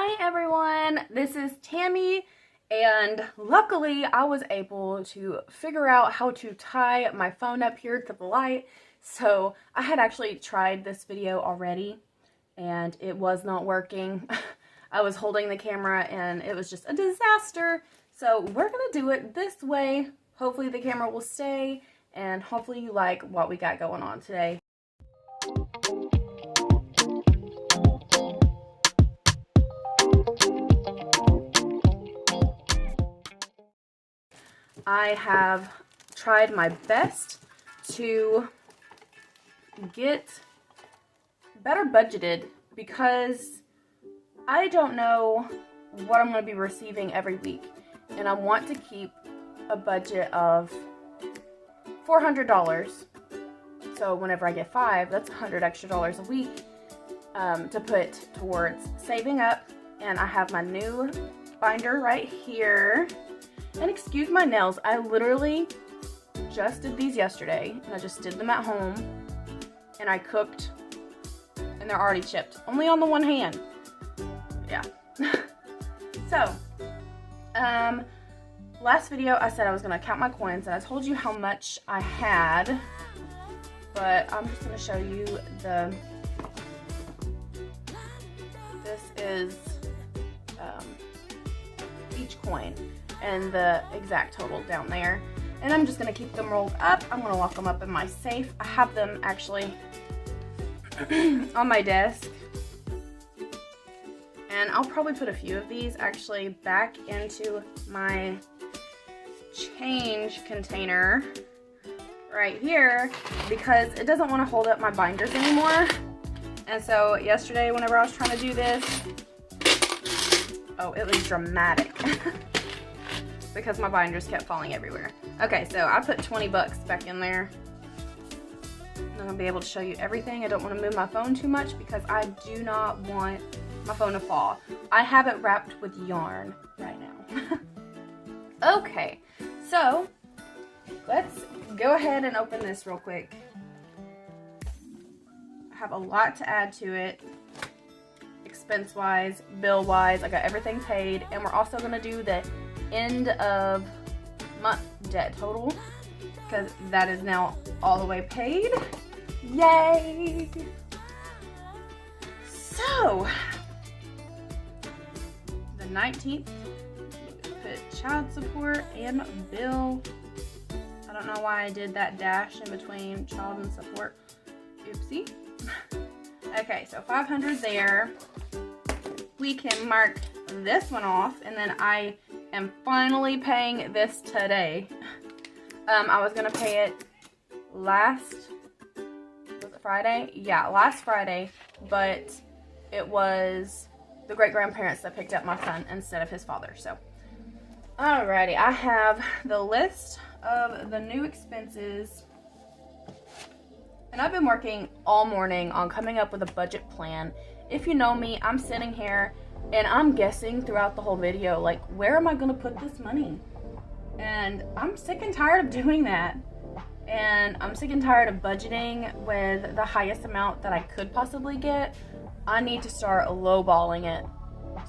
Hi everyone, this is Tammy, and luckily I was able to figure out how to tie my phone up here to the light. So I had actually tried this video already and it was not working. I was holding the camera and it was just a disaster. So we're gonna do it this way. Hopefully the camera will stay and hopefully you like what we got going on today. I have tried my best to get better budgeted because I don't know what I'm going to be receiving every week, and I want to keep a budget of $400. So whenever I get 5, that's $100 extra a week to put towards saving up. And I have my new binder right here. And excuse my nails, I literally just did these yesterday, and I just did them at home, and I cooked, and they're already chipped, only on the one hand. Yeah. So, last video I said I was going to count my coins, and I told you how much I had, but I'm just going to show you this is each coin and the exact total down there. And I'm just going to keep them rolled up. I'm going to lock them up in my safe. I have them actually on my desk. And I'll probably put a few of these actually back into my change container right here because it doesn't want to hold up my binders anymore. And so yesterday whenever I was trying to do this, oh, it was dramatic. Because my binders kept falling everywhere. Okay, so I put 20 bucks back in there. I'm not gonna be able to show you everything. I don't want to move my phone too much because I do not want my phone to fall. I have it wrapped with yarn right now. Okay, so let's go ahead and open this real quick. I have a lot to add to it. Expense-wise, bill-wise, I got everything paid, and we're also gonna do the end of month debt total because that is now all the way paid. Yay! So the 19th, put child support and bill. I don't know why I did that dash in between child and support. Oopsie. Okay, so 500 there. We can mark this one off, and then I am finally paying this today. I was gonna pay it was it Friday? Yeah, last Friday, but it was the great-grandparents that picked up my son instead of his father, so. Alrighty, I have the list of the new expenses, and I've been working all morning on coming up with a budget plan. If you know me, I'm sitting here and I'm guessing throughout the whole video, like, where am I going to put this money? And I'm sick and tired of doing that. And I'm sick and tired of budgeting with the highest amount that I could possibly get. I need to start lowballing it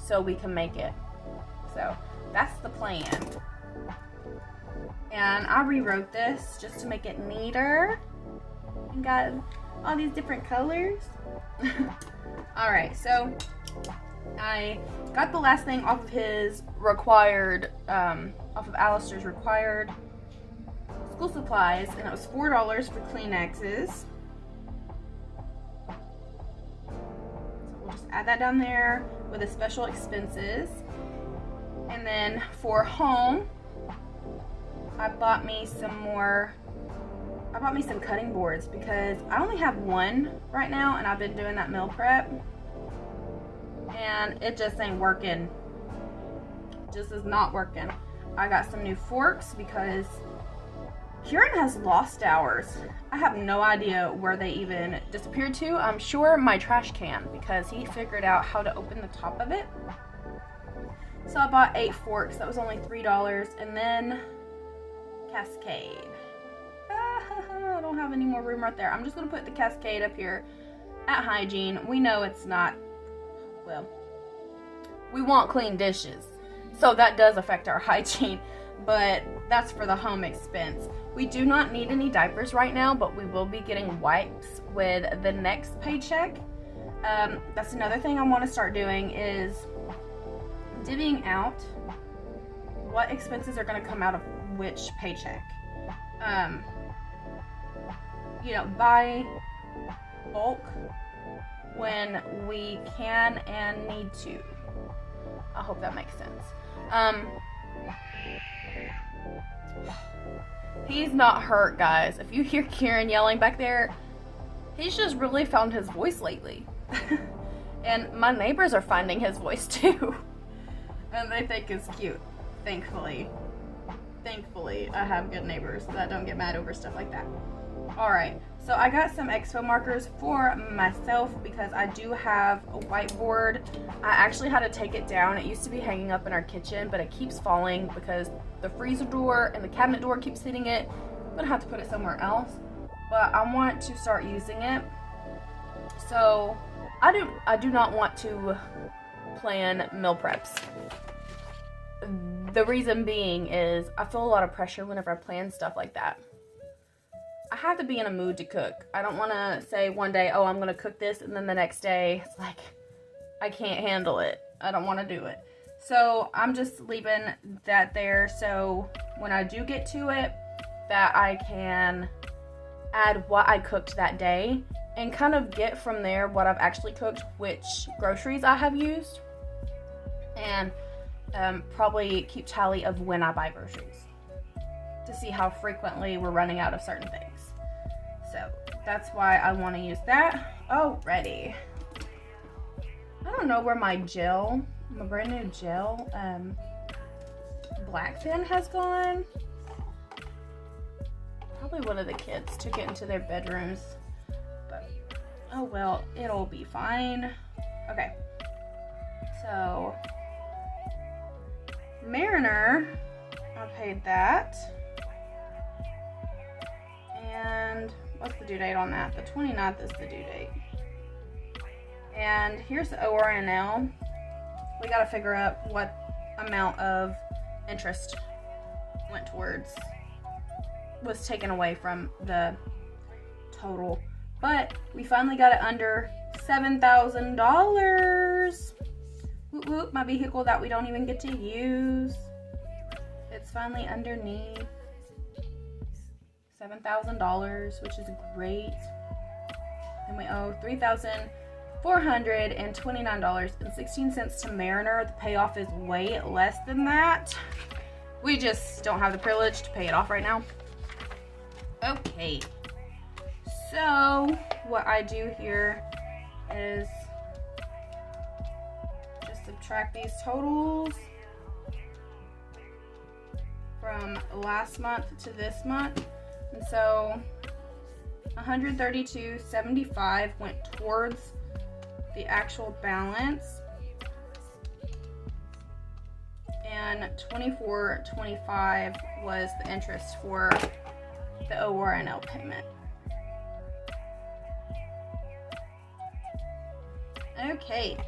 so we can make it. So that's the plan. And I rewrote this just to make it neater. And got all these different colors. Alright, so I got the last thing off of his required, off of Alistair's required school supplies, and it was $4 for Kleenexes. So we'll just add that down there with the special expenses. And then for home, I bought me some cutting boards because I only have one right now, and I've been doing that meal prep. And it just ain't working. Just is not working. I got some new forks because Kieran has lost ours. I have no idea where they even disappeared to. I'm sure my trash can because he figured out how to open the top of it. So I bought 8 forks. That was only $3. And then Cascade. I don't have any more room right there. I'm just going to put the Cascade up here at Hygiene. We know it's not, well, we want clean dishes. So that does affect our hygiene, but that's for the home expense. We do not need any diapers right now, but we will be getting wipes with the next paycheck. That's another thing I want to start doing is divvying out what expenses are going to come out of which paycheck. You know, buy bulk when we can and need to. I hope that makes sense. He's not hurt, guys. If you hear Kieran yelling back there, he's just really found his voice lately. And my neighbors are finding his voice too. And they think it's cute. Thankfully, I have good neighbors that don't get mad over stuff like that. Alright, so I got some expo markers for myself because I do have a whiteboard. I actually had to take it down. It used to be hanging up in our kitchen, but it keeps falling because the freezer door and the cabinet door keeps hitting it. I'm gonna have to put it somewhere else, but I want to start using it. So I do not want to plan meal preps. The reason being is I feel a lot of pressure whenever I plan stuff like that. I have to be in a mood to cook. I don't want to say one day, oh, I'm going to cook this, and then the next day, it's like, I can't handle it. I don't want to do it. So I'm just leaving that there so when I do get to it, that I can add what I cooked that day and kind of get from there what I've actually cooked, which groceries I have used, and probably keep tally of when I buy groceries to see how frequently we're running out of certain things. So that's why I want to use that. Alrighty. I don't know where my brand new gel, black pen has gone. Probably one of the kids took it into their bedrooms. But, oh well, it'll be fine. Okay. So, Mariner, I paid that. And what's the due date on that? The 29th is the due date. And here's the ORNL. We got to figure out what amount of interest was taken away from the total. But we finally got it under $7,000. Whoop whoop, my vehicle that we don't even get to use. It's finally underneath $7,000, which is great. And we owe $3,429.16 to Mariner. The payoff is way less than that. We just don't have the privilege to pay it off right now. Okay. So what I do here is just subtract these totals from last month to this month. And so $132.75 went towards the actual balance, and $24.25 was the interest for the ORNL payment. Okay,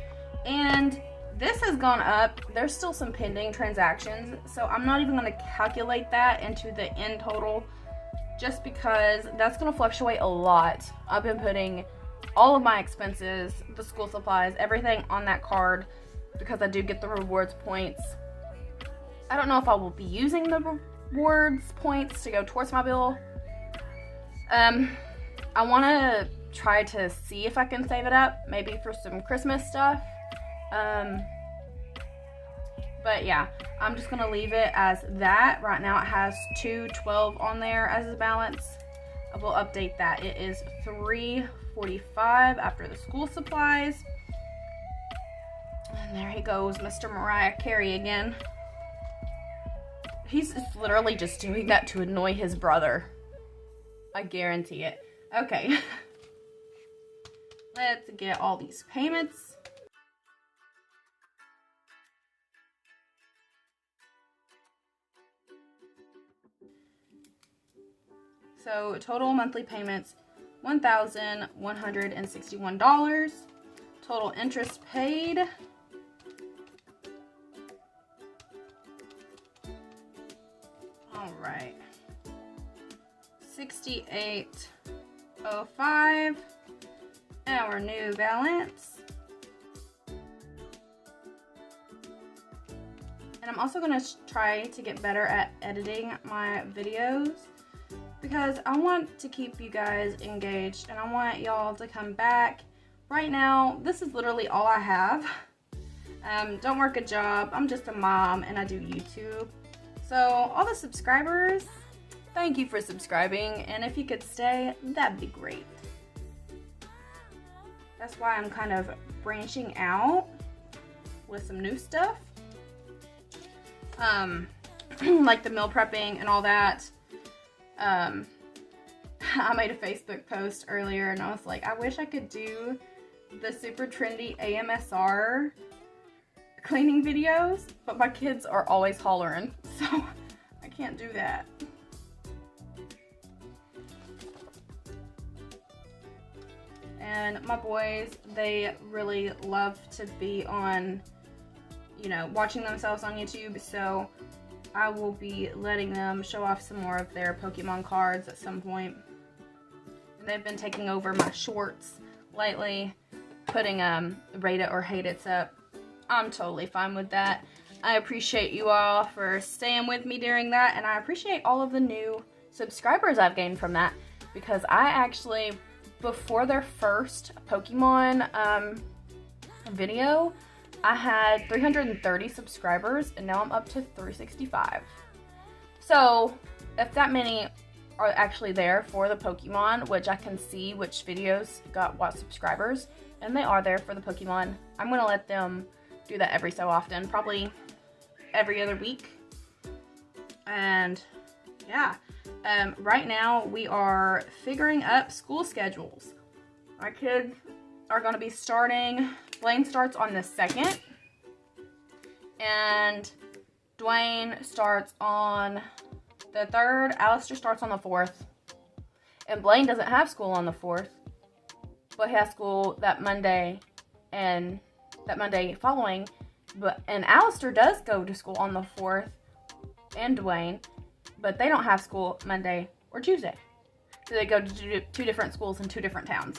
and this has gone up. There's still some pending transactions, so I'm not even going to calculate that into the end total, just because that's going to fluctuate a lot. I've been putting all of my expenses, the school supplies, everything on that card because I do get the rewards points. I don't know if I will be using the rewards points to go towards my bill. I want to try to see if I can save it up, maybe for some Christmas stuff. But yeah, I'm just going to leave it as that. Right now it has $212 on there as a balance. I will update that. It is $345 after the school supplies. And there he goes, Mr. Mariah Carey again. He's literally just doing that to annoy his brother. I guarantee it. Okay. Let's get all these payments. So total monthly payments, $1,161. Total interest paid, All right. 68.05. Our New Balance. And I'm also going to try to get better at editing my videos because I want to keep you guys engaged and I want y'all to come back. Right now, this is literally all I have. Don't work a job. I'm just a mom and I do YouTube. So all the subscribers, thank you for subscribing, and if you could stay, that'd be great. That's why I'm kind of branching out with some new stuff. Like the meal prepping and all that. I made a Facebook post earlier and I was like, I wish I could do the super trendy AMSR cleaning videos, but my kids are always hollering, so I can't do that. And my boys, they really love to be on, you know, watching themselves on YouTube, so I will be letting them show off some more of their Pokemon cards at some point. And they've been taking over my shorts lately, putting rate it or hate it's up. I'm totally fine with that. I appreciate you all for staying with me during that, and I appreciate all of the new subscribers I've gained from that, because I actually, before their first Pokemon video, I had 330 subscribers, and now I'm up to 365. So, if that many are actually there for the Pokemon, which I can see which videos got what subscribers, and they are there for the Pokemon, I'm going to let them do that every so often, probably every other week. And yeah, right now we are figuring up school schedules. My kids are going to be starting, Blaine starts on the 2nd, and Dwayne starts on the 3rd, Alistair starts on the 4th, and Blaine doesn't have school on the 4th, but he has school that Monday and that Monday following, and Alistair does go to school on the 4th, and Dwayne, but they don't have school Monday or Tuesday. So they go to two different schools in 2 different towns.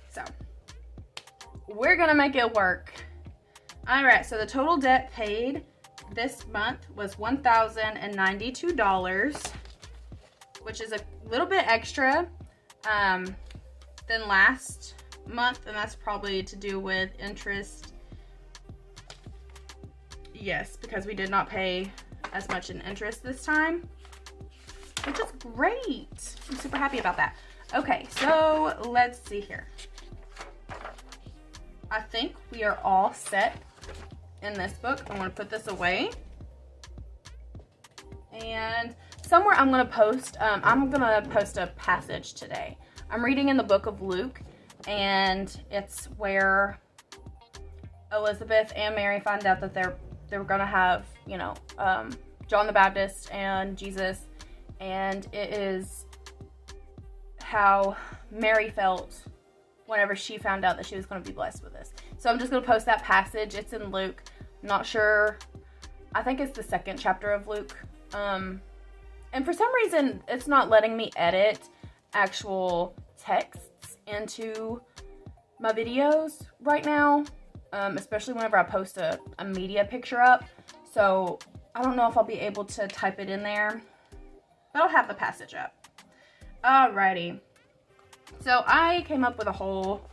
So, we're gonna make it work. Alright, so the total debt paid this month was $1,092, which is a little bit extra than last month, and that's probably to do with interest. Yes, because we did not pay as much in interest this time, which is great. I'm super happy about that. Okay, so let's see here. I think we are all set in this book. I'm going to put this away. And somewhere I'm going to post a passage today. I'm reading in the book of Luke, and it's where Elizabeth and Mary find out that they were going to have, you know, John the Baptist and Jesus, and it is how Mary felt whenever she found out that she was going to be blessed with this. So I'm just going to post that passage. It's in Luke. Not sure. I think it's the 2nd chapter of Luke. And for some reason, it's not letting me edit actual texts into my videos right now, especially whenever I post a media picture up. So I don't know if I'll be able to type it in there, but I'll have the passage up. Alrighty. So I came up with a whole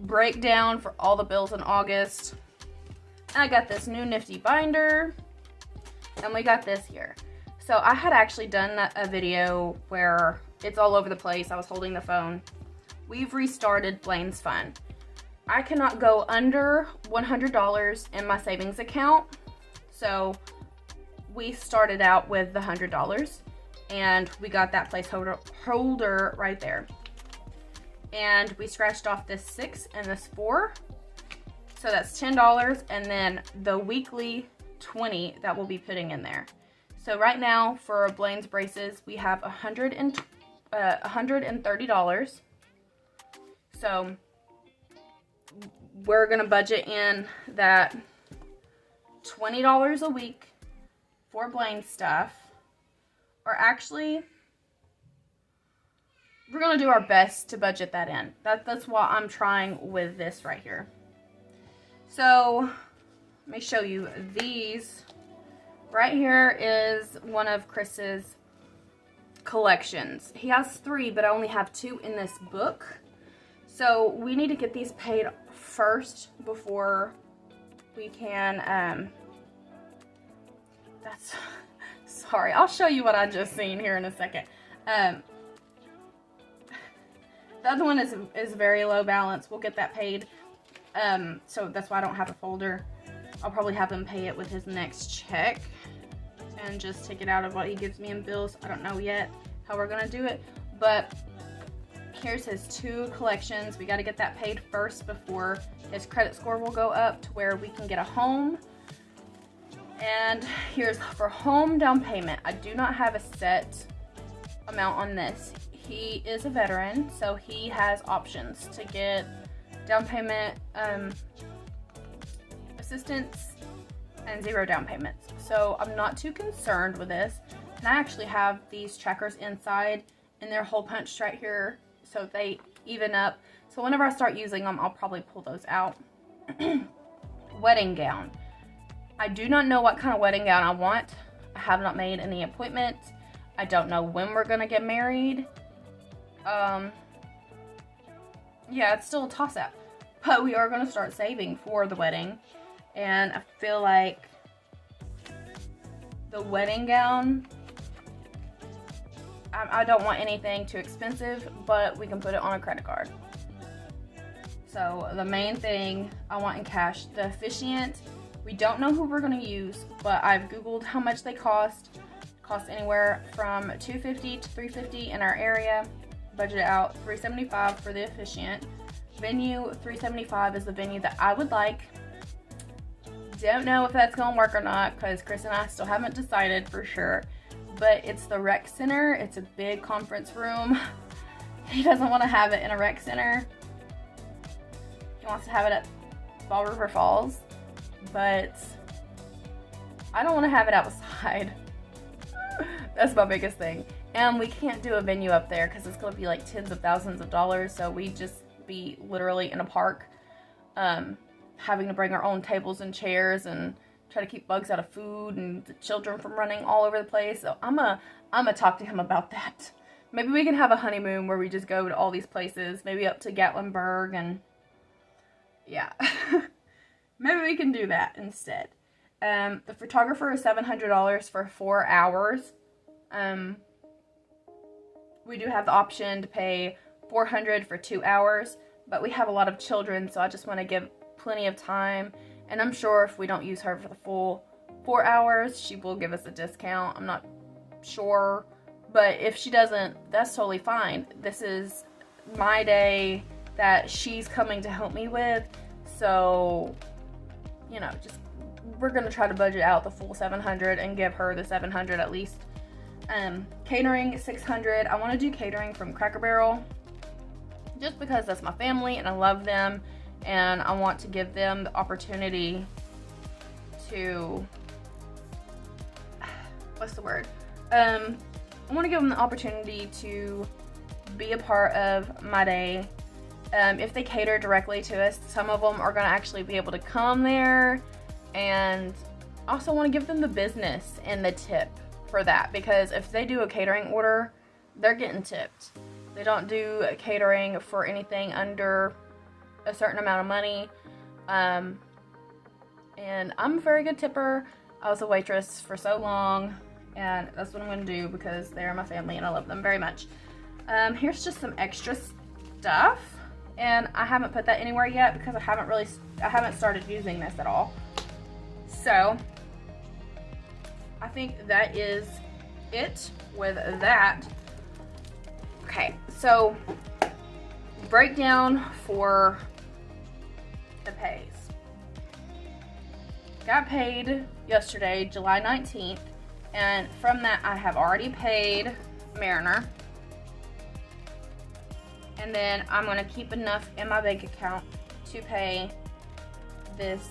breakdown for all the bills in August. I got this new nifty binder, and we got this here. So I had actually done a video where it's all over the place. I was holding the phone. We've restarted Blaine's Fund. I cannot go under $100 in my savings account. So we started out with the $100, and we got that placeholder right there. And we scratched off this 6 and this 4. So that's $10, and then the weekly 20 that we'll be putting in there. So right now for Blaine's braces, we have $130. So we're gonna budget in that $20 a week for Blaine's stuff. Or actually, we're going to do our best to budget that in. That's what I'm trying with this right here. So, let me show you these. Right here is one of Chris's collections. He has 3, but I only have 2 in this book. So, we need to get these paid first before we can, sorry, I'll show you what I just seen here in a second. The other one is very low balance. We'll get that paid. So that's why I don't have a folder. I'll probably have him pay it with his next check and just take it out of what he gives me in bills. I don't know yet how we're gonna do it, but here's his 2 collections. We got to get that paid first before his credit score will go up to where we can get a home. And here's for home down payment. I do not have a set amount on this. He is a veteran, so he has options to get down payment assistance and 0 down payments. So I'm not too concerned with this. And I actually have these trackers inside and they're hole punched right here so they even up. So whenever I start using them, I'll probably pull those out. Wedding gown. I do not know what kind of wedding gown I want. I have not made any appointments. I don't know when we're gonna get married. Yeah, it's still a toss-up. But we are gonna start saving for the wedding. And I feel like the wedding gown, I don't want anything too expensive, but we can put it on a credit card. So the main thing I want in cash, the officiant, we don't know who we're gonna use, but I've Googled how much they cost. Cost anywhere from $250 to $350 in our area. Budget out $375 for the officiant. Venue, $375 is the venue that I would like. Don't know if that's gonna work or not because Chris and I still haven't decided for sure. But it's the rec center. It's a big conference room. He doesn't want to have it in a rec center. He wants to have it at Fall River Falls, but I don't want to have it outside. That's my biggest thing. And we can't do a venue up there because it's going to be like tens of thousands of dollars. So we just be literally in a park, having to bring our own tables and chairs and try to keep bugs out of food and the children from running all over the place. So I'm gonna talk to him about that. Maybe we can have a honeymoon where we just go to all these places, maybe up to Gatlinburg, and yeah. Maybe we can do that instead. The photographer is $700 for 4 hours. We do have the option to pay $400 for 2 hours, but we have a lot of children, so I just want to give plenty of time. And I'm sure if we don't use her for the full 4 hours, she will give us a discount. I'm not sure. But if she doesn't, that's totally fine. This is my day that she's coming to help me with. So, you know, just we're going to try to budget out the full $700 and give her the $700 at least. Catering, $600. I want to do catering from Cracker Barrel just because that's my family and I love them. And I want to give them the opportunity to, what's the word? I want to give them the opportunity to be a part of my day. If they cater directly to us, some of them are going to actually be able to come there. And I also want to give them the business and the tip for that. Because if they do a catering order, they're getting tipped. They don't do catering for anything under a certain amount of money, and I'm a very good tipper. I was a waitress for so long, and that's what I'm going to do because they're my family and I love them very much. Here's just some extra stuff, and I haven't put that anywhere yet because I haven't started using this at all. So I think that is it with that. Okay, so breakdown for the pays. Got paid yesterday, July 19th, and from that I have already paid Mariner. And then I'm going to keep enough in my bank account to pay this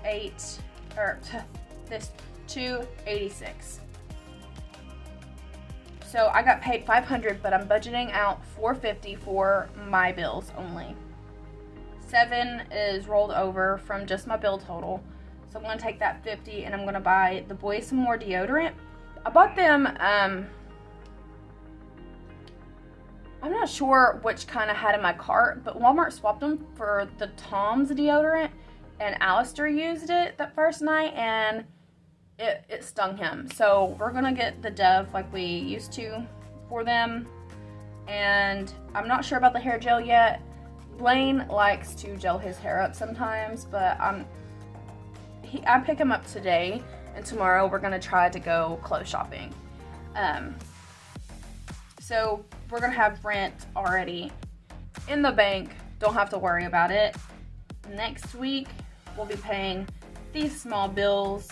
$286. So I got paid $500, but I'm budgeting out $450 for my bills only. $7 is rolled over from just my bill total. So I'm going to take that $50 and I'm going to buy the boys some more deodorant. I bought them, I'm not sure which kind I had in my cart, but Walmart swapped them for the Tom's deodorant, and Alistair used it that first night and it stung him. So we're going to get the Dove like we used to for them. And I'm not sure about the hair gel yet. Blaine likes to gel his hair up sometimes, but I pick him up today, and tomorrow we're gonna try to go clothes shopping. So we're gonna have rent already in the bank. Don't have to worry about it. Next week we'll be paying these small bills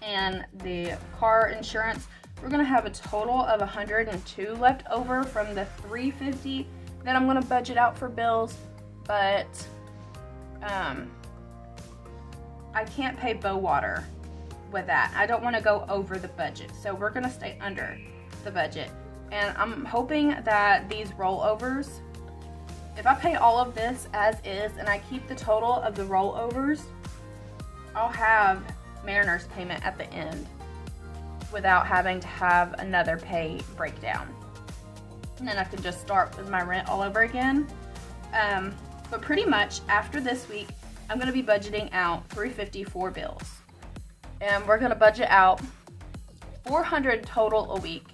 and the car insurance. We're gonna have a total of $102 left over from the $350 that I'm gonna budget out for bills, but I can't pay Bowater with that. I don't want to go over the budget, so we're gonna stay under the budget. And I'm hoping that these rollovers, if I pay all of this as is and I keep the total of the rollovers, I'll have Mariner's payment at the end without having to have another pay breakdown. And then I can just start with my rent all over again. But pretty much after this week, I'm gonna be budgeting out $350 for bills. And we're gonna budget out $400 total a week.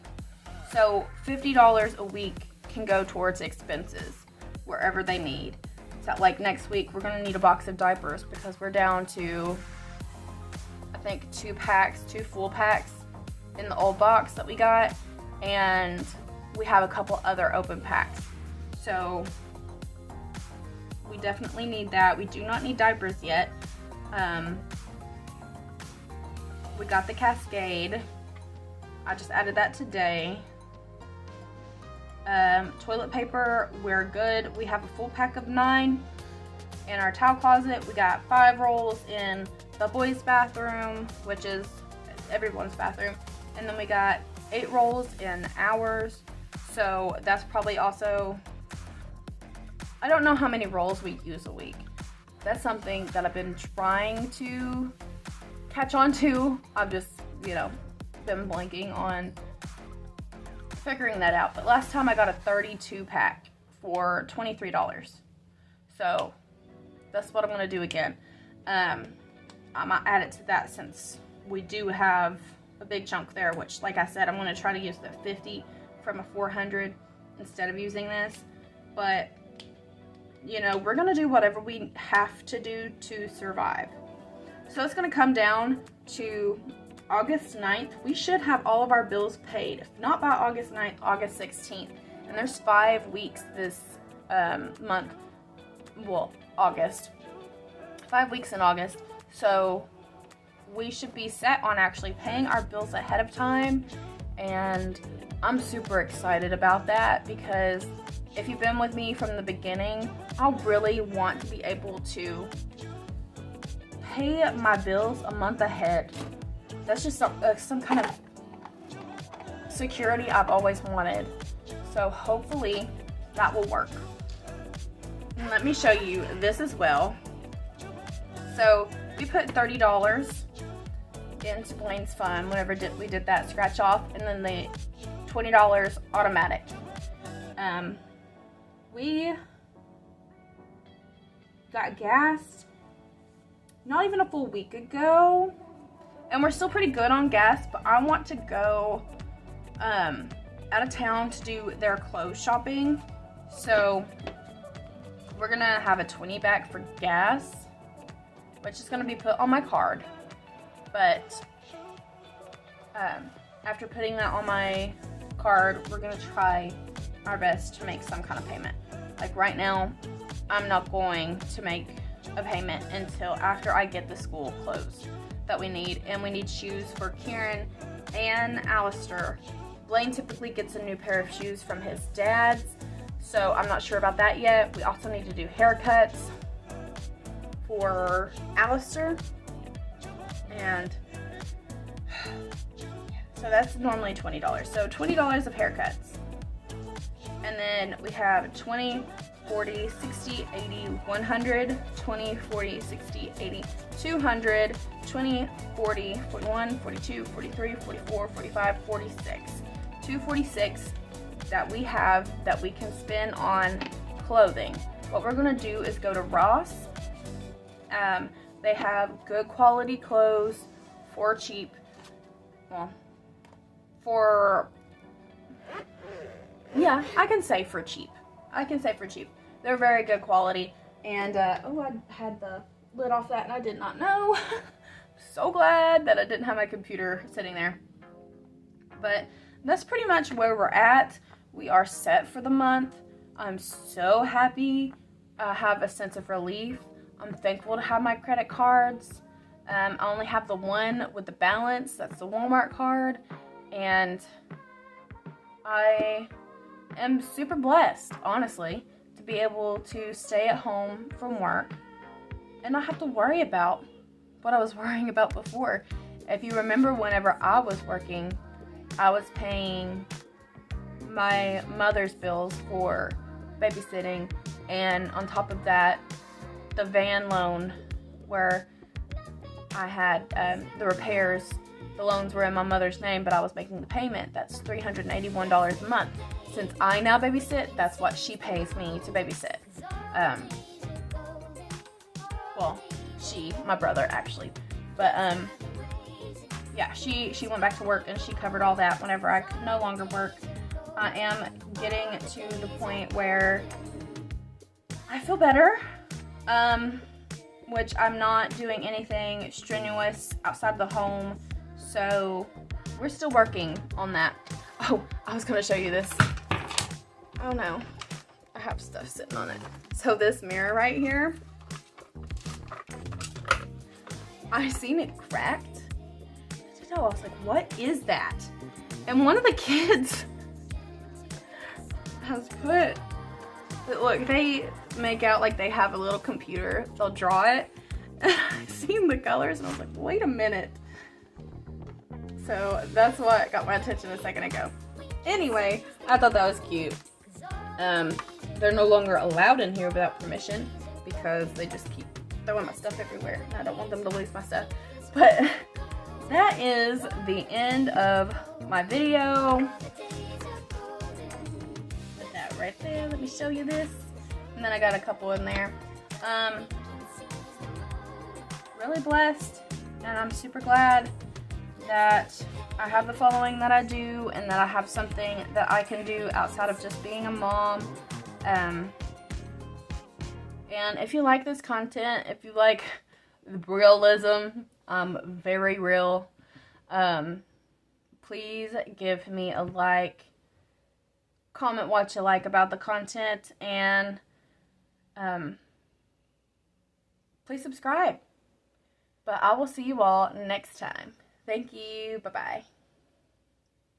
So $50 a week can go towards expenses wherever they need. So like next week, we're gonna need a box of diapers because we're down to, I think, 2 full packs in the old box that we got. And we have a couple other open packs. So we definitely need that. We do not need diapers yet. We got the Cascade. I just added that today. Toilet paper, we're good. We have a full pack of 9. In our towel closet, we got 5 rolls in the boys' bathroom, which is everyone's bathroom. And then we got 8 rolls in ours. So that's probably also, I don't know how many rolls we use a week. That's something that I've been trying to catch on to. I've just, been blanking on figuring that out. But last time I got a 32 pack for $23. So that's what I'm gonna do again. I might add it to that since we do have a big chunk there, which, like I said, I'm gonna try to use the 50 from a 400 instead of using this. But we're gonna do whatever we have to do to survive. So it's gonna come down to August 9th. We should have all of our bills paid. If not by August 9th, August 16th. And there's 5 weeks this month. Well, August. 5 weeks in August. So we should be set on actually paying our bills ahead of time. And I'm super excited about that because if you've been with me from the beginning, I really want to be able to pay my bills a month ahead. That's just some kind of security I've always wanted. So hopefully that will work. And let me show you this as well. So we put $30 into Blaine's fund whenever we did that scratch off, and then the $20 automatic. We got gas not even a full week ago, and we're still pretty good on gas, but I want to go out of town to do their clothes shopping. So we're gonna have a 20 back for gas, which is gonna be put on my card. But after putting that on my card, we're gonna try our best to make some kind of payment. Like right now, I'm not going to make a payment until after I get the school clothes that we need. And we need shoes for Kieran and Alistair. Blaine typically gets a new pair of shoes from his dad's, so I'm not sure about that yet. We also need to do haircuts for Alistair. And yes, So that's normally $20. So $20 of haircuts. And then we have 20, 40, 60, 80, 100, 20, 40, 60, 80, 200, 20, 40, 41, 42, 43, 44, 45, 46. 246 that we have that we can spend on clothing. What we're gonna do is go to Ross. They have good quality clothes for cheap. Well, yeah, I can say for cheap. They're very good quality. And, oh, I had the lid off that and I did not know. So glad that I didn't have my computer sitting there. But that's pretty much where we're at. We are set for the month. I'm so happy. I have a sense of relief. I'm thankful to have my credit cards. I only have the one with the balance. That's the Walmart card. And I am super blessed, honestly, to be able to stay at home from work and not have to worry about what I was worrying about before. If you remember, whenever I was working, I was paying my mother's bills for babysitting, and on top of that, the van loan where I had the repairs. The loans were in my mother's name, but I was making the payment. That's $381 a month. Since I now babysit, that's what she pays me to babysit. Well, my brother actually. But yeah, she went back to work and she covered all that whenever I could no longer work. I am getting to the point where I feel better. Which I'm not doing anything strenuous outside the home. So we're still working on that. Oh, I was gonna show you this. Oh no, I have stuff sitting on it. So this mirror right here, I seen it cracked. I was like, what is that? And one of the kids has put, look, they make out like they have a little computer. They'll draw it. And I seen the colors and I was like, wait a minute. So that's what got my attention a second ago. Anyway, I thought that was cute. They're no longer allowed in here without permission because they just keep throwing my stuff everywhere. I don't want them to lose my stuff. But that is the end of my video. Put that right there. Let me show you this. And then I got a couple in there. Really blessed, and I'm super glad that I have the following that I do and that I have something that I can do outside of just being a mom. And if you like this content, if you like the realism, very real, please give me a like, comment what you like about the content, and please subscribe. But I will see you all next time. Thank you. Bye-bye.